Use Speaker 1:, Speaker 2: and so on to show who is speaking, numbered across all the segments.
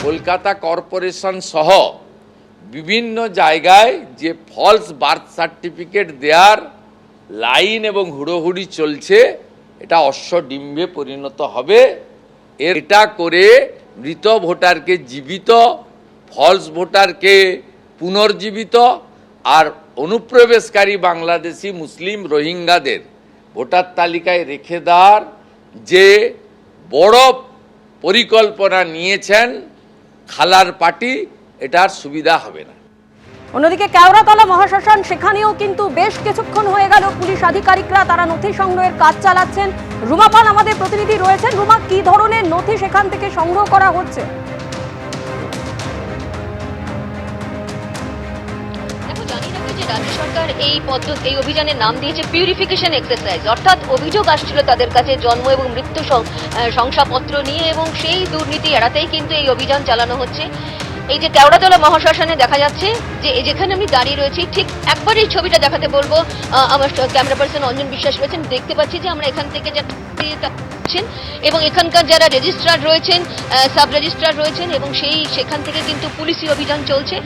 Speaker 1: Kolkata corporation সহ বিভিন্ন জায়গায় যে ফলস বার্থ সার্টিফিকেট দেওয়ার লাইন এবং হুড়োহুড়ি চলছে, এটা অশ্বডিম্বে পরিণত হবে। এটা করে মৃত ভোটারকে জীবিত, ফলস ভোটারকে পুনর্জীবিত আর অনুপ্রবেশকারী বাংলাদেশি মুসলিম রোহিঙ্গাদের ভোটার তালিকায় রেখে দেওয়ার যে বড় পরিকল্পনা নিয়েছেন খালার পার্টি, এটার সুবিধা হবে না।
Speaker 2: অন্যদিকে কেওড়াতলা মহাশ্মশান, সেখানেও কিন্তু বেশ কিছুক্ষণ হয়ে গেল পুলিশ আধিকারিকরা তারা নথি সংগ্রহের কাজ চালাচ্ছেন। রুমা পাল আমাদের প্রতিনিধি রয়েছেন। রুমা, কি ধরনের নথি সেখান থেকে সংগ্রহ করা হচ্ছে?
Speaker 3: রাজ্য সরকার এই অভিযানের নাম দিয়েছে পিউরিফিকেশন এক্সারসাইজ, অর্থাৎ অভিযোগ আসছিল তাদের কাছে জন্ম এবং মৃত্যু শংসাপত্র নিয়ে, এবং সেই দুর্নীতি এড়াতেই কিন্তু এই অভিযান চালানো হচ্ছে। এই যে কেওড়াতলা মহাশ্মশানে দেখা যাচ্ছে যে যেখানে আমি দাঁড়িয়ে রয়েছি, ঠিক একবার এই ছবিটা দেখাতে বলবো। আমার ক্যামেরা পার্সন অঞ্জন বিশ্বাস রয়েছেন। দেখতে পাচ্ছি যে আমরা এখান থেকে এবং এখানকার যারা রেজিস্ট্রার রয়েছেন, সাব রেজিস্ট্রার রয়েছেন, এবং সেখান থেকে কিন্তু পুলিশি অভিযান চলছে।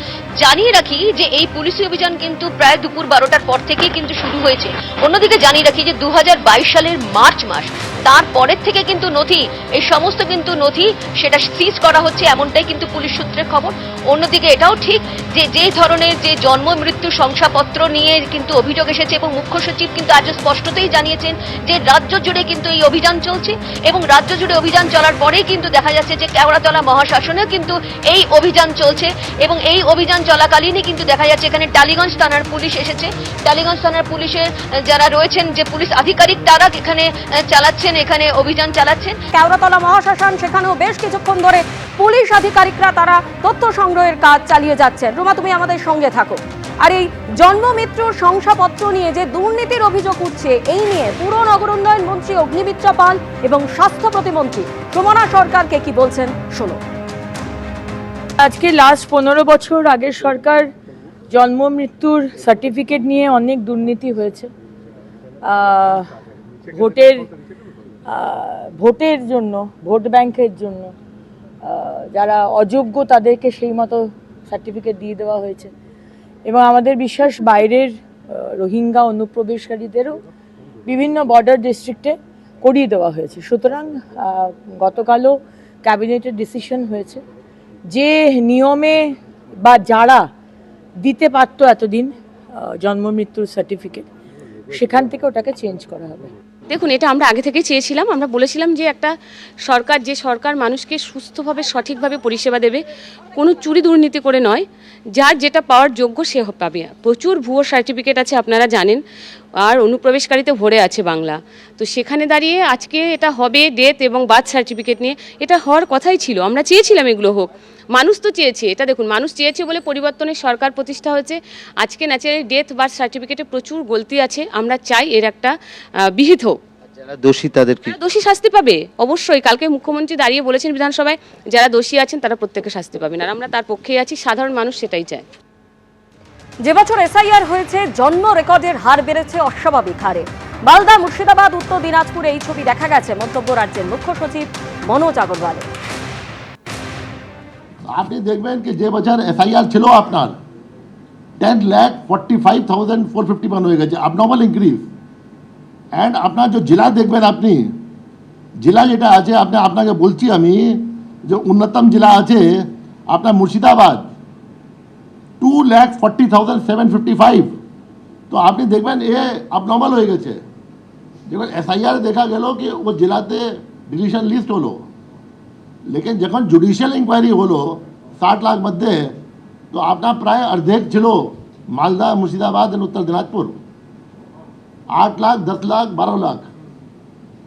Speaker 3: জানিয়ে রাখি যে এই পুলিশি অভিযান কিন্তু প্রায় দুপুর 12টার পর থেকেই কিন্তু শুরু হয়েছে। অন্যদিকে জানিয়ে রাখি যে 2022 সালের মার্চ মাস, তারপরের থেকে কিন্তু এই সমস্ত কিন্তু নথি সেটা সিজ করা হচ্ছে, এমনটাই কিন্তু পুলিশ সূত্রে খবর। অন্যদিকে এটাও ঠিক যে ধরনের যে জন্ম মৃত্যু শংসাপত্র নিয়ে কিন্তু অভিযোগ এসেছে, এবং মুখ্য সচিব কিন্তু আজ স্পষ্টতই জানিয়েছেন যে রাজ্য জুড়ে কিন্তু এই অভিযান চলছে, এবং রাজ্য জুড়ে অভিযান চলার পরেই কিন্তু দেখা যাচ্ছে যে কেওড়াতলা মহাশ্মশানেও কিন্তু এই অভিযান চলছে, এবং এই অভিযান চলাকালীনই কিন্তু দেখা যাচ্ছে এখানে টালিগঞ্জ থানার পুলিশ এসেছে। টালিগঞ্জ থানার পুলিশের যারা রয়েছেন, যে পুলিশ আধিকারিক, তারা এখানে অভিযান চালাচ্ছেন।
Speaker 2: কেওড়াতলা মহাশ্মশান, সেখানেও বেশ কিছুক্ষণ ধরে পুলিশ আধিকারিকরা তারা তথ্য সংগ্রহের কাজ চালিয়ে যাচ্ছেন। রুমা, তুমি আমাদের সঙ্গে থাকো। আর এই জন্ম মৃত্যুর শংসাপত্র নিয়ে যে দুর্নীতির অভিযোগ উঠছে, এই নিয়ে পুর নগর উন্নয়ন মন্ত্রী অগ্নিমিত্রা পাল এবং স্বাস্থ্য প্রতিমন্ত্রী প্রমনা সরকারকে কি বলছেন শোনো।
Speaker 4: আজকে লাস্ট 15 বছর আগের সরকার জন্ম মৃত্যুর সার্টিফিকেট নিয়ে অনেক দুর্নীতি হয়েছে। ভোটের জন্য, ভোট ব্যাংকের জন্য যারা অযোগ্য তাদেরকে সেই মতো সার্টিফিকেট দিয়ে দেওয়া হয়েছে, এবং আমাদের বিশ্বাস বাইরের রোহিঙ্গা অনুপ্রবেশকারীদেরও বিভিন্ন বর্ডার ডিস্ট্রিক্টে করিয়ে দেওয়া হয়েছে। সুতরাং গতকালও ক্যাবিনেটের ডিসিশন হয়েছে যে নিয়মে বা যারা দিতে পারত এতদিন জন্ম মৃত্যুর সার্টিফিকেট, সেখান থেকে ওটাকে চেঞ্জ করা হবে।
Speaker 5: দেখুন, এটা আমরা আগে থেকেই চেয়েছিলাম। আমরা বলেছিলাম যে একটা সরকার মানুষকে সুস্থভাবে সঠিকভাবে পরিষেবা দেবে, কোনো চুরি দুর্নীতি করে নয়, যার যেটা পাওয়ার যোগ্য সে পাবে। প্রচুর ভুয়ো সার্টিফিকেট আছে, আপনারা জানেন, আর অনুপ্রবেশকারীতে ভরে আছে বাংলা। তো সেখানে দাঁড়িয়ে আজকে এটা হবে ডেথ এবং বার্থ সার্টিফিকেট নিয়ে, এটা হওয়ার কথাই ছিল। আমরা চেয়েছিলাম এগুলো হোক, মানুষ তো চেয়েছে। এটা দেখুন, মানুষ চেয়েছে বলে পরিবর্তনের সরকার প্রতিষ্ঠা হয়েছে। আজকে ন্যাচারালি ডেথ বার্থ সার্টিফিকেটে প্রচুর গলতি আছে, আমরা চাই এর একটা বিহিত হোক।
Speaker 6: যারা দোষী তাদেরকে
Speaker 5: দোষী শাস্তি পাবে অবশ্যই। কালকে মুখ্যমন্ত্রী দাঁড়িয়ে বলেছেন বিধানসভায়, যারা দোষী আছেন তারা প্রত্যেকে শাস্তি পাবেন, আর আমরা তার পক্ষেই আছি। সাধারণ মানুষ সেটাই চায়।
Speaker 2: যে বছর এসআইআর হয়েছে, জন্ম রেকর্ডের হার বেড়েছে অস্বাভাবিক হারে। মালদা, মুর্শিদাবাদ, উত্তর দিনাজপুরে এই ছবি দেখা গেছে মন্তব্য রাজ্যের মুখ্য সচিব মনোজ আগরওয়ালের।
Speaker 7: আপনি দেখবেন কি যে বছর এসআইআর ছিল আপনার 10,45,451 হয়ে গেছে, abnormal ইনক্রিজ। অ্যান্ড আপনার যে জেলা দেখবেন, আপনি জেলা যেটা আছে, আপনাকে বলছি আমি যে উন্নতম জেলা আছে আপনার মুর্শিদাবাদ, 2,40,755। তো আপনি দেখবেন এ abnormal হয়ে গেছে। যখন এসআইআর দেখা গেল কি ও জেলাতে ডিলিশন লিস্ট হলো, लेकिन যখন জুডিশিয়াল ইনকোয়ারি হলো 60 লাখ মধ্যে, তো আপনার প্রায় অর্ধেক ছিল মালদা, মুর্শিদাবাদ এবং উত্তর দিনাজপুর। 8 লাখ, 10 লাখ, 12 লাখ,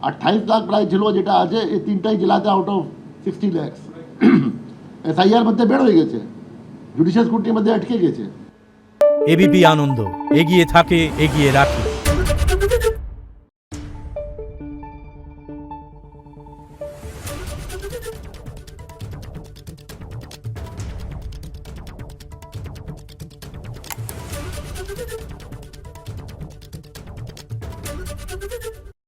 Speaker 7: 28 লাখ প্রায় ছিল যেটা আছে এই তিনটাই জেলাতে আউট অফ 60 লাখ। এসআইআর মধ্যে বের হয়ে গেছে, জুডিশিয়াল স্ক্রুটিনির মধ্যে আটকে গেছে।
Speaker 8: এবিপি আনন্দ, এগিয়ে থাকে, এগিয়ে রাখে।